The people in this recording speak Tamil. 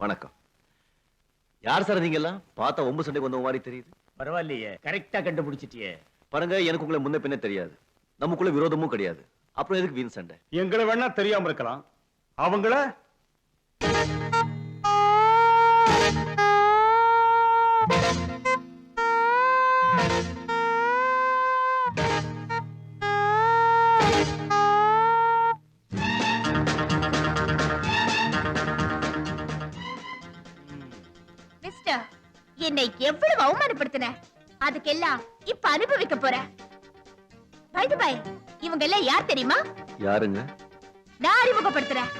வணக்கம். யார் சார் நீங்க எல்லாம்? பார்த்தா ஒம்பு சண்டைக்கு வந்த மாதிரி தெரியுது. பரவாயில்லையே, கரெக்டா கண்டுபிடிச்சிட்டியே. பாருங்க, எனக்கு உங்களை முன்ன பின்ன தெரியாது, நமக்குள்ள விரோதமும் கிடையாது. அப்புறம் எதுக்கு வீண் சண்டை? எங்களை வேணா தெரியாம இருக்கலாம், அவங்கள மிஸ்டர், என்னை எவ்வளவு அவமானப்படுத்தின, அதுக்கெல்லாம் இப்ப அனுபவிக்க போற. பை தி பை, இவங்க எல்லாம் யார் தெரியுமா? யாருங்க? நான் அறிமுகப்படுத்துறேன்.